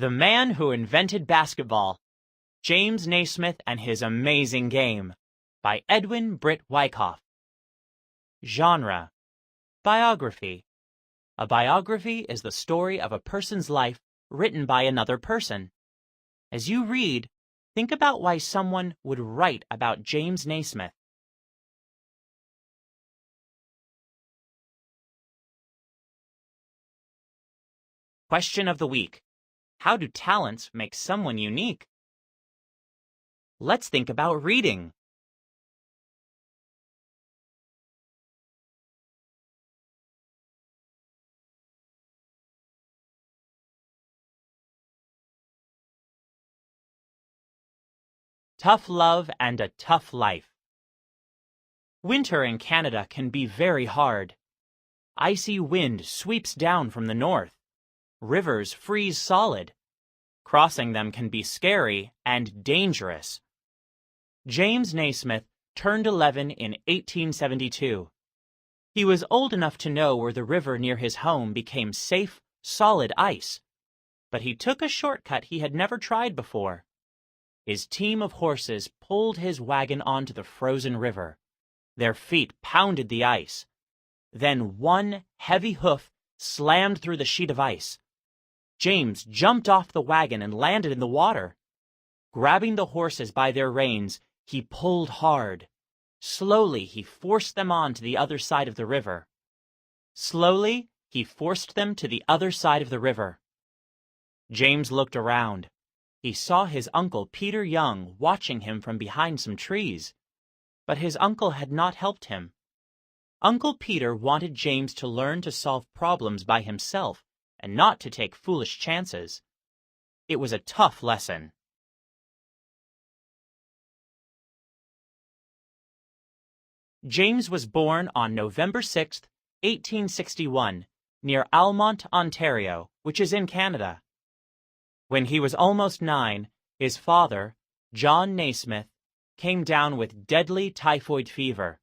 The Man Who Invented Basketball, James Naismith and His Amazing Game, by Edwin Britt Wyckoff. Genre: biography. A biography is the story of a person's life written by another person. As you read, think about why someone would write about James Naismith. Question of the week: how do talents make someone unique? Let's think about reading. Tough love and a tough life. Winter in Canada can be very hard. Icy wind sweeps down from the north. Rivers freeze solid. Crossing them can be scary and dangerous. James Naismith turned 11 in 1872. He was old enough to know where the river near his home became safe, solid ice. But he took a shortcut he had never tried before. His team of horses pulled his wagon onto the frozen river. Their feet pounded the ice. Then one heavy hoof slammed through the sheet of ice. James jumped off the wagon and landed in the water. Grabbing the horses by their reins, he pulled hard. Slowly, he forced them on to the other side of the river. Slowly, he forced them to the other side of the river. James looked around. He saw his uncle Peter Young watching him from behind some trees. But his uncle had not helped him. Uncle Peter wanted James to learn to solve problems by himself and not to take foolish chances. It was a tough lesson. James was born on November 6, 1861, near Almonte, Ontario, which is in Canada. When he was almost 9, his father, John Naismith, came down with deadly typhoid fever.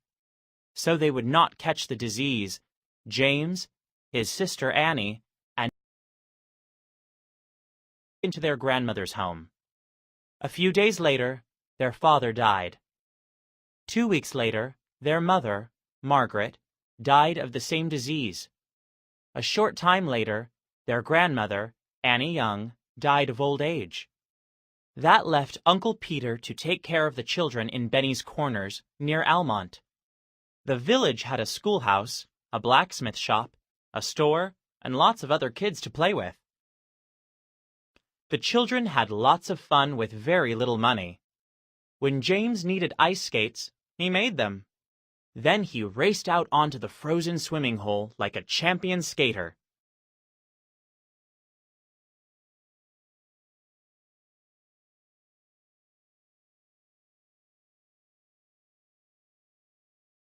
So they would not catch the disease, James, his sister Annie, and into their grandmother's home. A few days later, their father died. 2 weeks later, their mother, Margaret, died of the same disease. A short time later, their grandmother, Annie Young, died of old age. That left Uncle Peter to take care of the children in Benny's Corners, near Almonte. The village had a schoolhouse, a blacksmith shop, a store, and lots of other kids to play with. The children had lots of fun with very little money. When James needed ice skates, he made them. Then he raced out onto the frozen swimming hole like a champion skater.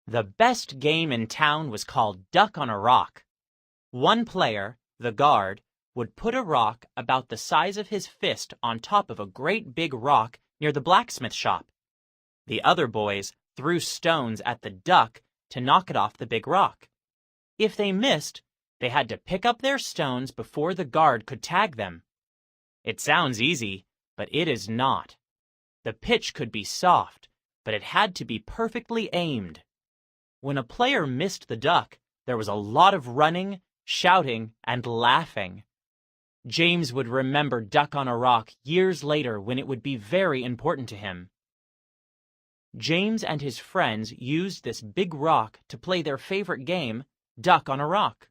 The best game in town was called Duck on a Rock. One player, the guard, would put a rock about the size of his fist on top of a great big rock near the blacksmith shop. The other boys threw stones at the duck to knock it off the big rock. If they missed, they had to pick up their stones before the guard could tag them. It sounds easy, but it is not. The pitch could be soft, but it had to be perfectly aimed. When a player missed the duck, there was a lot of running, shouting, and laughing. James would remember Duck on a Rock years later when it would be very important to him. James and his friends used this big rock to play their favorite game, Duck on a Rock.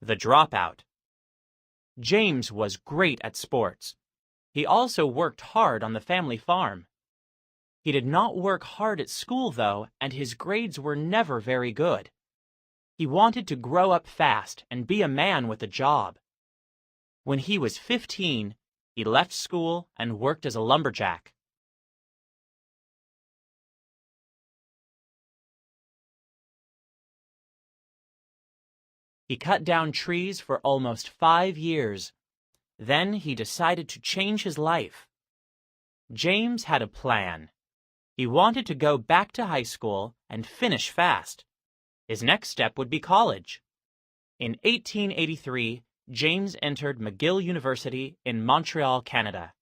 The Dropout. James was great at sports. He also worked hard on the family farm. He did not work hard at school, though, and his grades were never very good. He wanted to grow up fast and be a man with a job. When he was 15, he left school and worked as a lumberjack. He cut down trees for almost 5 years. Then he decided to change his life. James had a plan. He wanted to go back to high school and finish fast. His next step would be college. In 1883, James entered McGill University in Montreal, Canada.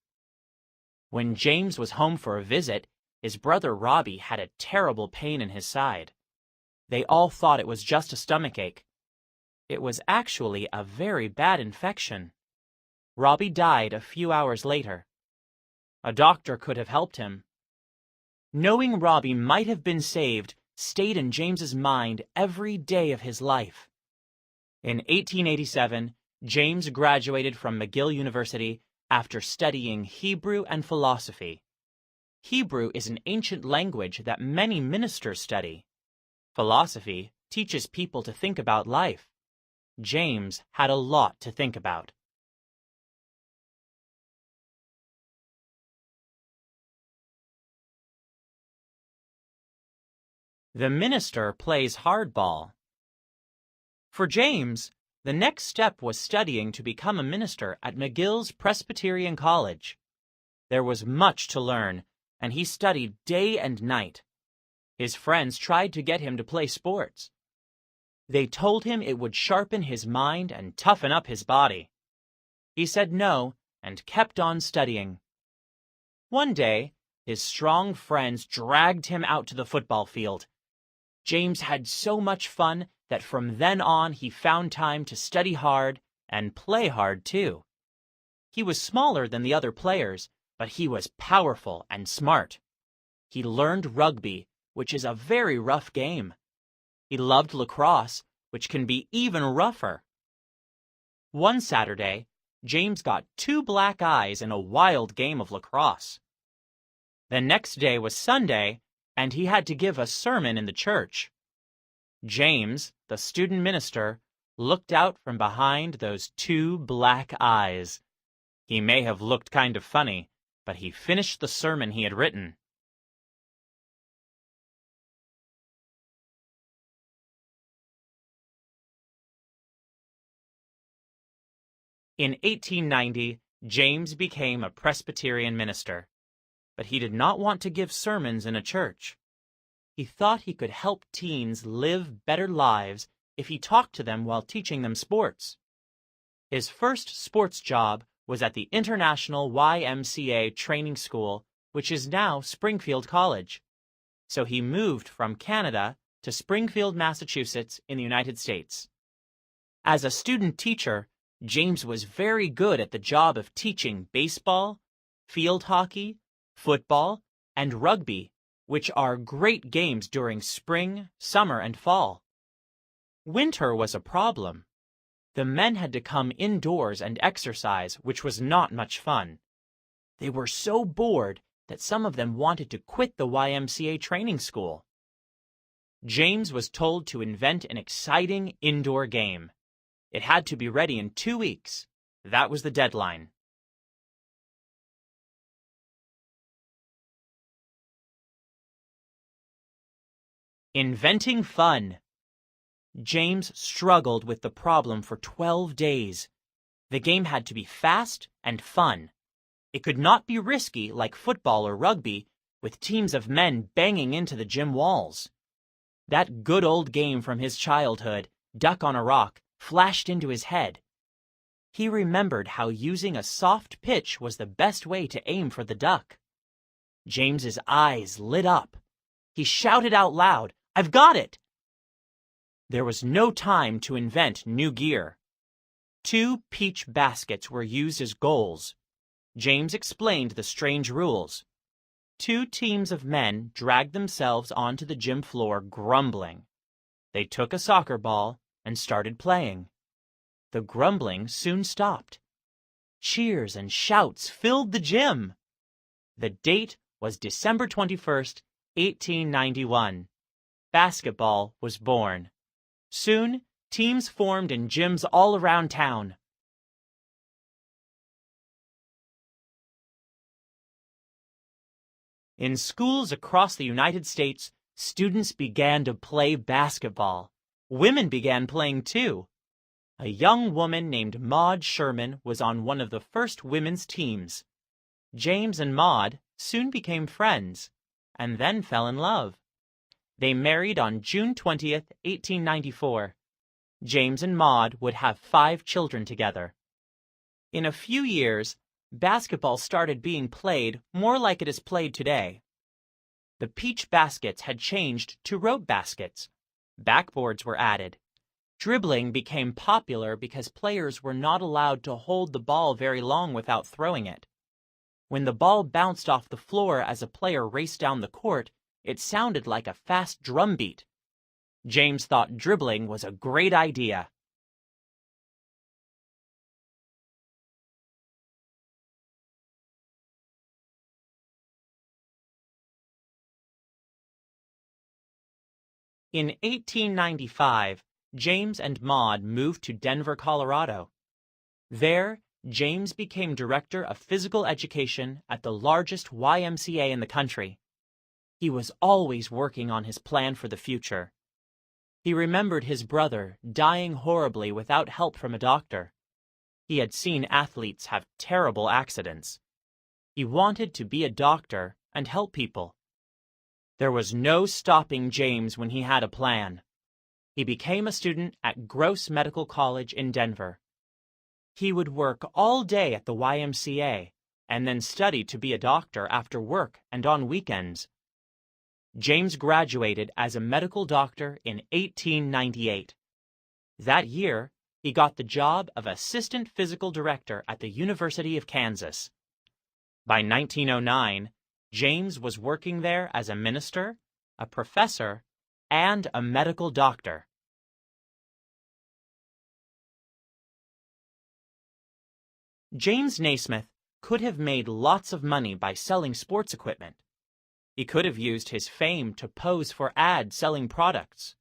When James was home for a visit, his brother Robbie had a terrible pain in his side. They all thought it was just a stomachache. It was actually a very bad infection. Robbie died a few hours later. A doctor could have helped him. Knowing Robbie might have been saved stayed in James's mind every day of his life. In 1887, James graduated from McGill University after studying Hebrew and philosophy. Hebrew is an ancient language that many ministers study. Philosophy teaches people to think about life. James had a lot to think about. The minister plays hardball. For James, the next step was studying to become a minister at McGill's Presbyterian College. There was much to learn, and he studied day and night. His friends tried to get him to play sports. They told him it would sharpen his mind and toughen up his body. He said no and kept on studying. One day, his strong friends dragged him out to the football field. James had so much fun that from then on he found time to study hard and play hard too. He was smaller than the other players, but he was powerful and smart. He learned rugby, which is a very rough game. He loved lacrosse, which can be even rougher. One Saturday, James got 2 black eyes in a wild game of lacrosse. The next day was Sunday, and he had to give a sermon in the church. James, the student minister, looked out from behind those 2 black eyes. He may have looked kind of funny, but he finished the sermon he had written. In 1890, James became a Presbyterian minister, but he did not want to give sermons in a church. He thought he could help teens live better lives if he talked to them while teaching them sports. His first sports job was at the International YMCA Training School, which is now Springfield College. So he moved from Canada to Springfield, Massachusetts in the United States. As a student teacher, James was very good at the job of teaching baseball, field hockey, football, and rugby, which are great games during spring, summer, and fall. Winter was a problem. The men had to come indoors and exercise, which was not much fun. They were so bored that some of them wanted to quit the YMCA training school. James was told to invent an exciting indoor game. It had to be ready in 2 weeks. That was the deadline. Inventing fun. James struggled with the problem for 12 days. The game had to be fast and fun. It could not be risky like football or rugby, with teams of men banging into the gym walls. That good old game from his childhood, Duck on a Rock, flashed into his head. He remembered how using a soft pitch was the best way to aim for the duck. James's eyes lit up. He shouted out loud, "I've got it!" There was no time to invent new gear. 2 peach baskets were used as goals. James explained the strange rules. 2 teams of men dragged themselves onto the gym floor grumbling. They took a soccer ball and started playing. The grumbling soon stopped. Cheers and shouts filled the gym. The date was December 21st, 1891. Basketball was born. Soon, teams formed in gyms all around town. In schools across the United States, students began to play basketball. Women began playing too. A young woman named Maud Sherman was on one of the first women's teams. James and Maud soon became friends, and then fell in love. They married on June 20th, 1894. James and Maude would have 5 children together. In a few years, basketball started being played more like it is played today. The peach baskets had changed to rope baskets. Backboards were added. Dribbling became popular because players were not allowed to hold the ball very long without throwing it. When the ball bounced off the floor as a player raced down the court, it sounded like a fast drum beat. James thought dribbling was a great idea. In 1895, James and Maude moved to Denver, Colorado. There, James became director of physical education at the largest YMCA in the country. He was always working on his plan for the future. He remembered his brother dying horribly without help from a doctor. He had seen athletes have terrible accidents. He wanted to be a doctor and help people. There was no stopping James when he had a plan. He became a student at Gross Medical College in Denver. He would work all day at the YMCA and then study to be a doctor after work and on weekends. James graduated as a medical doctor in 1898. That year, he got the job of assistant physical director at the University of Kansas. By 1909, James was working there as a minister, a professor, and a medical doctor. James Naismith could have made lots of money by selling sports equipment. He could have used his fame to pose for ads selling products.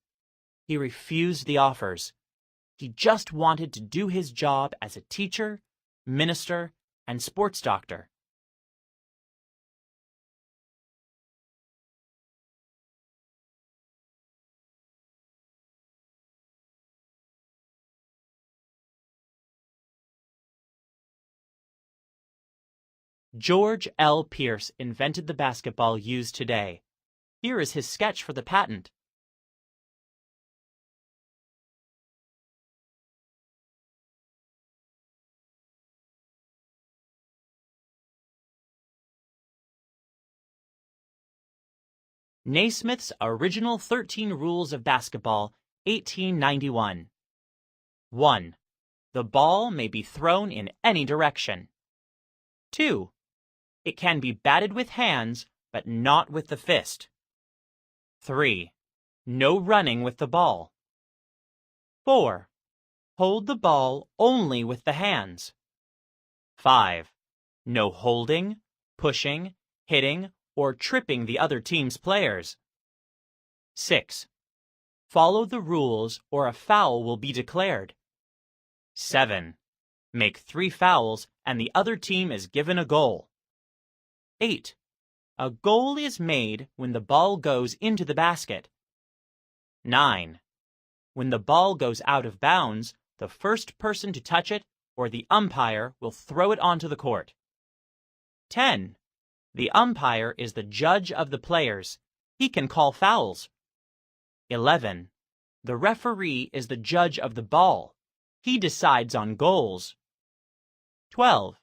He refused the offers. He just wanted to do his job as a teacher, minister, and sports doctor. George L. Pierce invented the basketball used today. Here is his sketch for the patent. Naismith's Original 13 Rules of Basketball, 1891. 1. The ball may be thrown in any direction. 2. It can be batted with hands, but not with the fist. 3. No running with the ball. 4. Hold the ball only with the hands. 5. No holding, pushing, hitting, or tripping the other team's players. 6. Follow the rules or a foul will be declared. 7. Make 3 fouls and the other team is given a goal. 8. A goal is made when the ball goes into the basket. 9. When the ball goes out of bounds, the first person to touch it or the umpire will throw it onto the court. 10. The umpire is the judge of the players. He can call fouls. 11. The referee is the judge of the ball. He decides on goals. 12.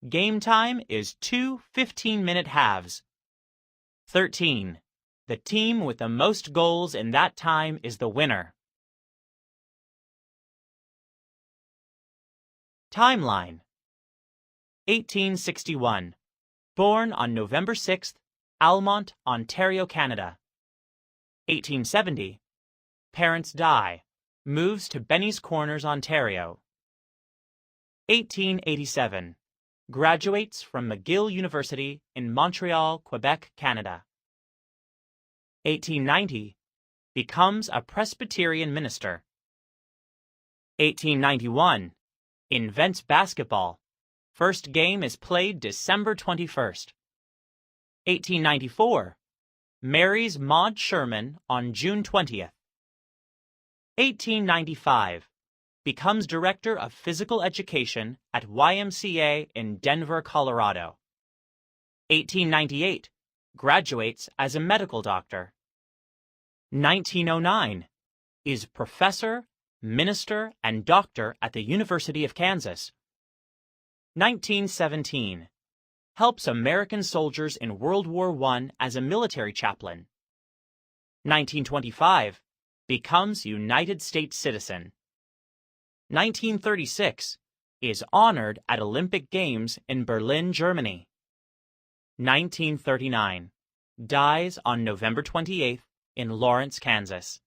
Game time is 2 15-minute halves. 13. The team with the most goals in that time is the winner. Timeline. 1861. Born on November 6th, Almont, Ontario, Canada. 1870. Parents die. Moves to Benny's Corners, Ontario. 1887. Graduates from McGill University in Montreal, Quebec, Canada. 1890. Becomes a Presbyterian minister. 1891. Invents basketball. First game is played December 21st. 1894. Marries Maude Sherman on June 20th. 1895. Becomes Director of Physical Education at YMCA in Denver, Colorado. 1898. Graduates as a medical doctor. 1909. Is professor, minister and doctor at the University of Kansas. 1917. Helps American soldiers in World War I as a military chaplain. 1925. Becomes United States citizen. 1936. Is honored at Olympic Games in Berlin, Germany. 1939. Dies on November 28th in Lawrence, Kansas.